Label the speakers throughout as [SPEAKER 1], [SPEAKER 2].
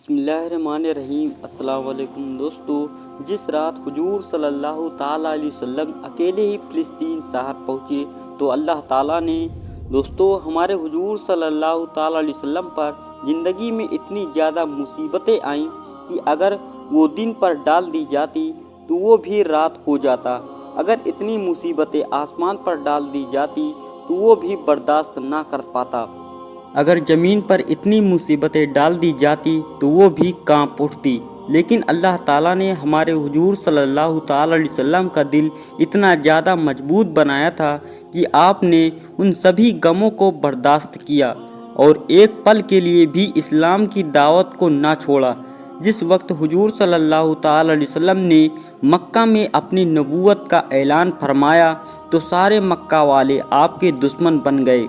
[SPEAKER 1] بسم اللہ الرحمن الرحیم۔ السلام علیکم دوستو، جس رات حضور صلی اللہ تعالیٰ علیہ وسلم اکیلے ہی فلسطین شہر پہنچے تو اللہ تعالیٰ نے ہمارے حضور صلی اللہ تعالیٰ علیہ وسلم پر زندگی میں اتنی زیادہ مصیبتیں آئیں کہ اگر وہ دن پر ڈال دی جاتی تو وہ بھی رات ہو جاتا، اگر اتنی مصیبتیں آسمان پر ڈال دی جاتی تو وہ بھی برداشت نہ کر پاتا، اگر زمین پر اتنی مصیبتیں ڈال دی جاتی تو وہ بھی کانپ اٹھتی۔ لیکن اللہ تعالیٰ نے ہمارے حضور صلی اللہ تعالیٰ علیہ وسلم کا دل اتنا زیادہ مضبوط بنایا تھا کہ آپ نے ان سبھی غموں کو برداشت کیا اور ایک پل کے لیے بھی اسلام کی دعوت کو نہ چھوڑا۔ جس وقت حضور صلی اللہ تعالیٰ علیہ وسلم نے مکہ میں اپنی نبوت کا اعلان فرمایا تو سارے مکہ والے آپ کے دشمن بن گئے۔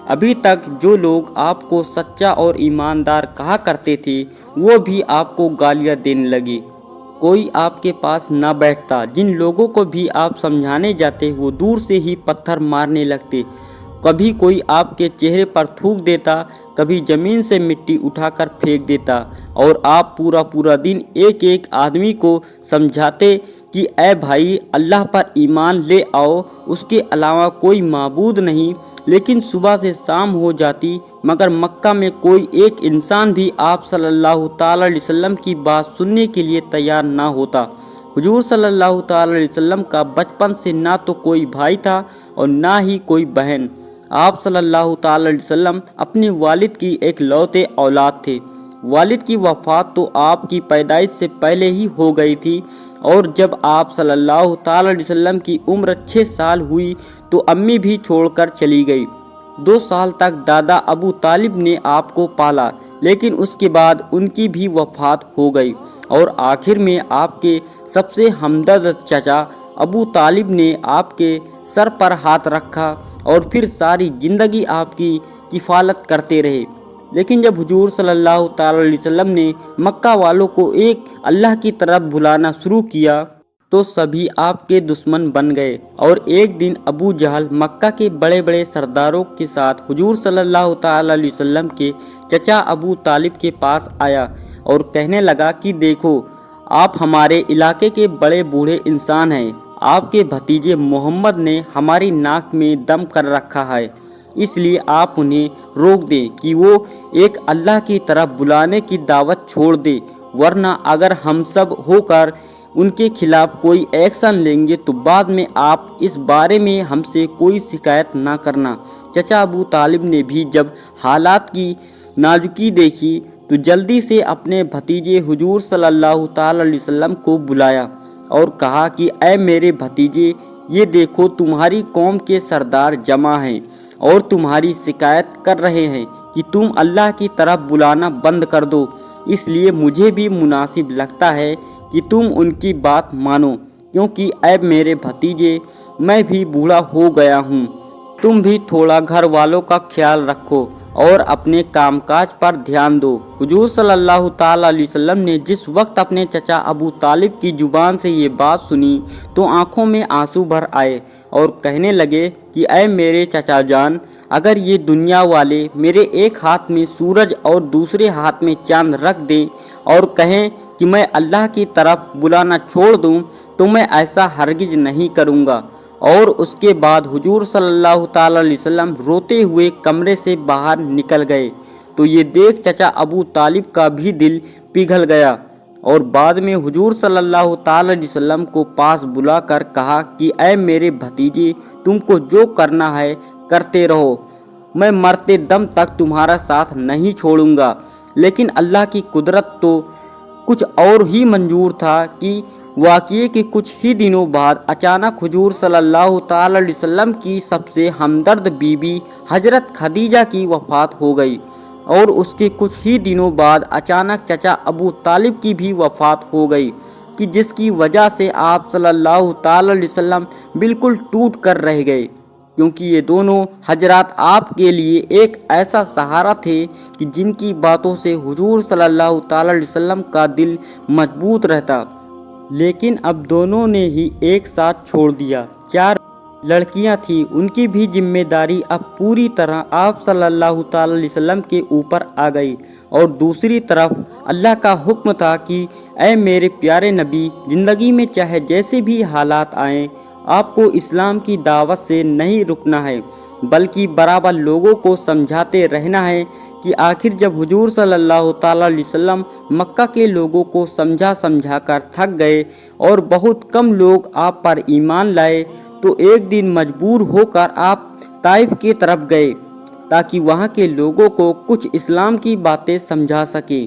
[SPEAKER 1] ابھی تک جو لوگ آپ کو سچا اور ایماندار کہا کرتے تھے وہ بھی آپ کو گالیاں دینے لگے، کوئی آپ کے پاس نہ بیٹھتا، جن لوگوں کو بھی آپ سمجھانے جاتے وہ دور سے ہی پتھر مارنے لگتے، کبھی کوئی آپ کے چہرے پر تھوک دیتا، کبھی زمین سے مٹی اٹھا کر پھینک دیتا، اور آپ پورا دن ایک ایک آدمی کو سمجھاتے کہ اے بھائی اللہ پر ایمان لے آؤ، اس کے علاوہ کوئی معبود نہیں۔ لیکن صبح سے شام ہو جاتی مگر مکہ میں کوئی ایک انسان بھی آپ صلی اللہ تعالیٰ علیہ وسلم کی بات سننے کے لیے تیار نہ ہوتا۔ حضور صلی اللہ تعالیٰ علیہ وسلم کا بچپن سے نہ تو کوئی بھائی تھا اور نہ ہی کوئی بہن۔ آپ صلی اللہ تعالیٰ علیہ وسلم اپنے والد کی ایک لوتے اولاد تھے۔ والد کی وفات تو آپ کی پیدائش سے پہلے ہی ہو گئی تھی، اور جب آپ صلی اللہ تعالیٰ علیہ وسلم کی عمر 6 سال ہوئی تو امی بھی چھوڑ کر چلی گئی۔ 2 سال تک دادا ابو طالب نے آپ کو پالا، لیکن اس کے بعد ان کی بھی وفات ہو گئی، اور آخر میں آپ کے سب سے ہمدرد چچا ابو طالب نے آپ کے سر پر ہاتھ رکھا اور پھر ساری زندگی آپ کی کفالت کرتے رہے۔ لیکن جب حضور صلی اللہ تعالیٰ علیہ وسلم نے مکہ والوں کو ایک اللہ کی طرف بلانا شروع کیا تو سبھی آپ کے دشمن بن گئے، اور ایک دن ابو جہل مکہ کے بڑے بڑے سرداروں کے ساتھ حضور صلی اللہ تعالیٰ علیہ وسلم کے چچا ابو طالب کے پاس آیا اور کہنے لگا کہ دیکھو، آپ ہمارے علاقے کے بڑے بوڑھے انسان ہیں، آپ کے بھتیجے محمد نے ہماری ناک میں دم کر رکھا ہے، اس لیے آپ انہیں روک دیں کہ وہ ایک اللہ کی طرف بلانے کی دعوت چھوڑ دیں، ورنہ اگر ہم سب ہو کر ان کے خلاف کوئی ایکشن لیں گے تو بعد میں آپ اس بارے میں ہم سے کوئی شکایت نہ کرنا۔ چچا ابو طالب نے بھی جب حالات کی نازکی دیکھی تو جلدی سے اپنے بھتیجے حضور صلی اللہ تعالیٰ علیہ وسلم کو بلایا اور کہا کہ اے میرے بھتیجے، یہ دیکھو تمہاری قوم کے سردار جمع ہیں اور تمہاری شکایت کر رہے ہیں کہ تم اللہ کی طرف بلانا بند کر دو، اس لیے مجھے بھی مناسب لگتا ہے کہ تم ان کی بات مانو، کیونکہ اے میرے بھتیجے، میں بھی بوڑھا ہو گیا ہوں، تم بھی تھوڑا گھر والوں کا خیال رکھو اور اپنے کام کاج پر دھیان دو۔ حضور صلی اللہ تعالیٰ علیہ وسلم نے جس وقت اپنے چچا ابو طالب کی زبان سے یہ بات سنی تو آنکھوں میں آنسو بھر آئے اور کہنے لگے کہ اے میرے چچا جان، اگر یہ دنیا والے میرے ایک ہاتھ میں سورج اور دوسرے ہاتھ میں چاند رکھ دیں اور کہیں کہ میں اللہ کی طرف بلانا چھوڑ دوں تو میں ایسا ہرگز نہیں کروں گا۔ اور اس کے بعد حضور صلی اللہ تعالیٰ علیہ وسلم روتے ہوئے کمرے سے باہر نکل گئے تو یہ دیکھ چچا ابو طالب کا بھی دل پگھل گیا، اور بعد میں حضور صلی اللہ تعالیٰ علیہ وسلم کو پاس بلا کر کہا کہ اے میرے بھتیجے، تم کو جو کرنا ہے کرتے رہو، میں مرتے دم تک تمہارا ساتھ نہیں چھوڑوں گا۔ لیکن اللہ کی قدرت تو کچھ اور ہی منظور تھا کہ واقعے کے کچھ ہی دنوں بعد اچانک حضور صلی اللہ تعالیٰ علیہ وسلم کی سب سے ہمدرد بیوی حضرت خدیجہ کی وفات ہو گئی، اور اس کے کچھ ہی دنوں بعد اچانک چچا ابو طالب کی بھی وفات ہو گئی، کہ جس کی وجہ سے آپ صلی اللہ تعالیٰ علیہ وسلم بالکل ٹوٹ کر رہ گئے، کیونکہ یہ دونوں حضرات آپ کے لیے ایک ایسا سہارا تھے کہ جن کی باتوں سے حضور صلی اللہ تعالیٰ علیہ وسلم کا دل مضبوط رہتا۔ لیکن اب دونوں نے ہی ایک ساتھ چھوڑ دیا۔ 4 लड़कियां थी, उनकी भी जिम्मेदारी अब पूरी तरह आप सल्लल्लाहु ताला अलैहि वसल्लम के ऊपर आ गई। और दूसरी तरफ अल्लाह का हुक्म था कि ऐ मेरे प्यारे नबी, ज़िंदगी में चाहे जैसे भी हालात आएँ, आपको इस्लाम की दावत से नहीं रुकना है, बल्कि बराबर लोगों को समझाते रहना है कि आखिर जब हुजूर सल्लल्लाहु ताला अलैहि वसल्लम मक्का के लोगों को समझा कर थक गए और बहुत कम लोग आप पर ईमान लाए, तो एक दिन मजबूर होकर आप ताइफ की तरफ गए ताकि वहाँ के लोगों को कुछ इस्लाम की बातें समझा सके।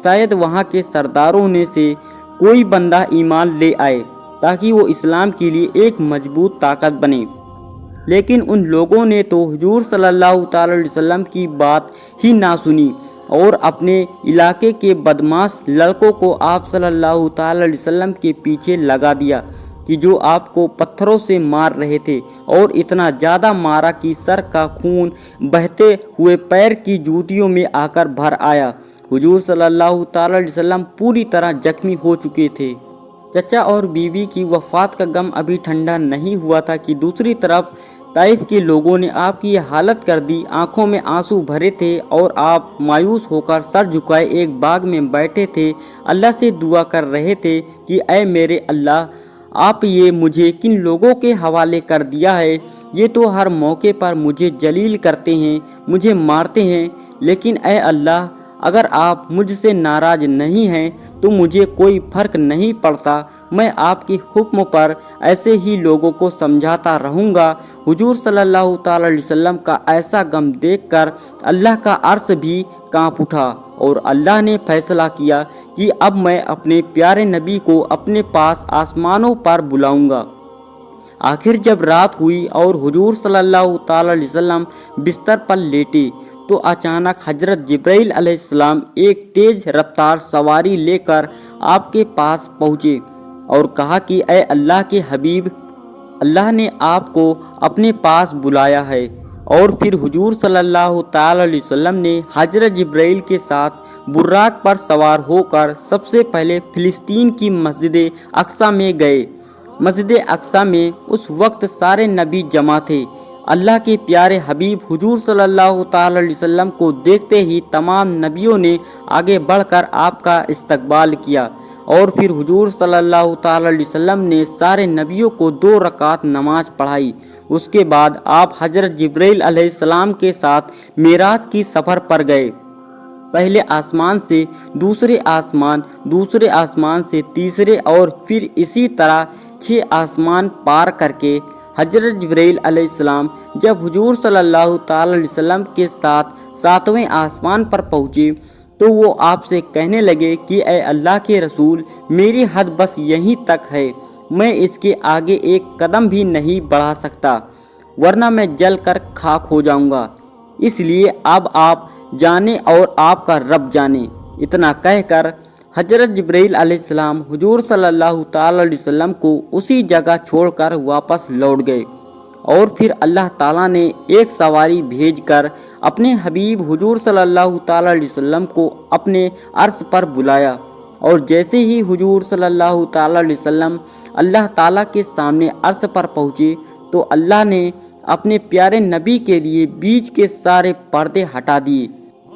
[SPEAKER 1] शायद वहाँ के सरदारों ने से कोई बंदा ईमान ले आए ताकि वो इस्लाम के लिए एक मजबूत ताकत बने। लेकिन उन लोगों ने तो हुजूर सल्लल्लाहु ताला अलैहि वसल्लम की बात ही ना सुनी और अपने इलाके के बदमाश लड़कों को आप सल्लल्लाहु ताला अलैहि वसल्लम के पीछे लगा दिया कि जो आपको पत्थरों से मार रहे थे, और इतना ज़्यादा मारा कि सर का खून बहते हुए पैर की जूतियों में आकर भर आया। हुजूर सल्लल्लाहु ताला अलैहि वसल्लम पूरी तरह जख्मी हो चुके थे। चचा और बीवी की वफ़ात का गम अभी ठंडा नहीं हुआ था कि दूसरी तरफ ताइफ के लोगों ने आपकी ये हालत कर दी। आंखों में आंसू भरे थे और आप मायूस होकर सर झुकाए एक बाग में बैठे थे, अल्लाह से दुआ कर रहे थे कि ऐ मेरे अल्लाह, आप ये मुझे किन लोगों के हवाले कर दिया है। ये तो हर मौके पर मुझे जलील करते हैं, मुझे मारते हैं, लेकिन ऐ अल्लाह, अगर आप मुझसे नाराज़ नहीं हैं तो मुझे कोई फ़र्क नहीं पड़ता, मैं आपके हुक्म पर ऐसे ही लोगों को समझाता रहूँगा। हुजूर सल्लल्लाहु ताला अलैहि वसल्लम का ऐसा गम देखकर अल्लाह का अर्श भी काँप उठा और अल्लाह ने फैसला किया कि अब मैं अपने प्यारे नबी को अपने पास आसमानों पर बुलाऊँगा। आखिर जब रात हुई और हुजूर सल्लल्लाहु ताला अलैहि वसल्लम बिस्तर पर लेटे, तो अचानक हजरत जिब्राइल अलैहिस्सलाम एक तेज़ रफ्तार सवारी लेकर आपके पास पहुँचे और कहा कि ऐ अल्लाह के हबीब, अल्लाह ने आपको अपने पास बुलाया है। और फिर हुजूर सल्लल्लाहु ताला अलैहि वसल्लम ने हजरत जिब्राइल के साथ बुर्राक पर सवार होकर सबसे पहले फ़िलिस्तीन की मस्जिद अक्सा में गए। मस्जिद अक्सा में उस वक्त सारे नबी जमा थे। अल्लाह के प्यारे हबीब हुजूर सल्लल्लाहु ताला अलैहि वसल्लम को देखते ही तमाम नबियों ने आगे बढ़कर आपका इस्तकबाल किया और फिर हुजूर सल्लल्लाहु ताला अलैहि वसल्लम ने सारे नबियों को 2 रकात नमाज पढ़ाई। उसके बाद आप हजरत जिब्राइल अलैहिस्सलाम के साथ मेराज की सफ़र पर गए। पहले आसमान से दूसरे आसमान से तीसरे और फिर इसी तरह 6 आसमान पार करके हजरत जिब्राइल अलैहिस्सलाम जब हुजूर सल्लल्लाहु ताला अलैहि वसल्लम के साथ 7वें आसमान पर पहुँचे, तो वो आपसे कहने लगे कि ऐ अल्लाह के रसूल, मेरी हद बस यहीं तक है, मैं इसके आगे एक कदम भी नहीं बढ़ा सकता, वरना मैं जल कर खाक हो जाऊंगा। इसलिए अब आप जाने और आपका रब जाने। इतना कहकर हजरत जिब्राइल अलैहिस्सलाम हुजूर सल्लल्लाहु ताला अलैहि वसल्लम को उसी जगह छोड़कर वापस लौट गए और फिर अल्लाह ताला ने एक सवारी भेजकर अपने हबीब हुजूर सल्लल्लाहु ताला अलैहि वसल्लम को अपने अर्श पर बुलाया। और जैसे ही हुजूर सल्लल्लाहु ताला अलैहि वसल्लम अल्लाह ताला के सामने अर्श पर पहुँचे, तो अल्लाह ने अपने प्यारे नबी के लिए बीच के सारे पर्दे हटा दिए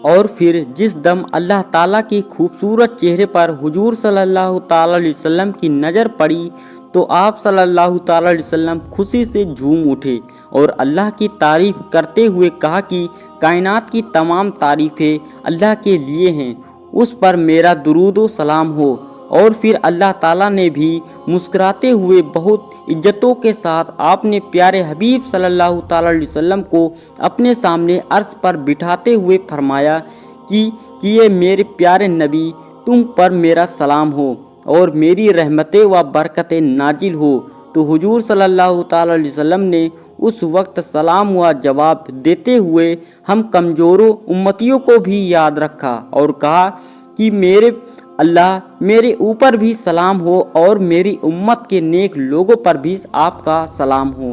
[SPEAKER 1] और फिर जिस दम अल्लाह ताला की खूबसूरत चेहरे पर हुजूर सल्लल्लाहु ताला अलैहि वसल्लम की नज़र पड़ी, तो आप सल्लल्लाहु ताला अलैहि वसल्लम खुशी से झूम उठे और अल्लाह की तारीफ़ करते हुए कहा कि कायनात की तमाम तारीफ़ें अल्लाह के लिए हैं, उस पर मेरा दुरूद व सलाम हो। और फिर अल्लाह ताला ने भी मुस्कुराते हुए बहुत इज्जतों के साथ आपने प्यारे हबीब सल्लल्लाहु ताला अलैहि वसल्लम को अपने सामने अर्श पर बिठाते हुए फरमाया कि ये मेरे प्यारे नबी, तुम पर मेरा सलाम हो और मेरी रहमतें व बरकतें नाजिल हो। तो हुजूर सल्लल्लाहु ताला अलैहि वसल्लम ने उस वक्त सलाम व जवाब देते हुए हम कमज़ोरों उम्मतियों को भी याद रखा और कहा कि मेरे अल्लाह, मेरे ऊपर भी सलाम हो और मेरी उम्मत के नेक लोगों पर भी आपका सलाम हो।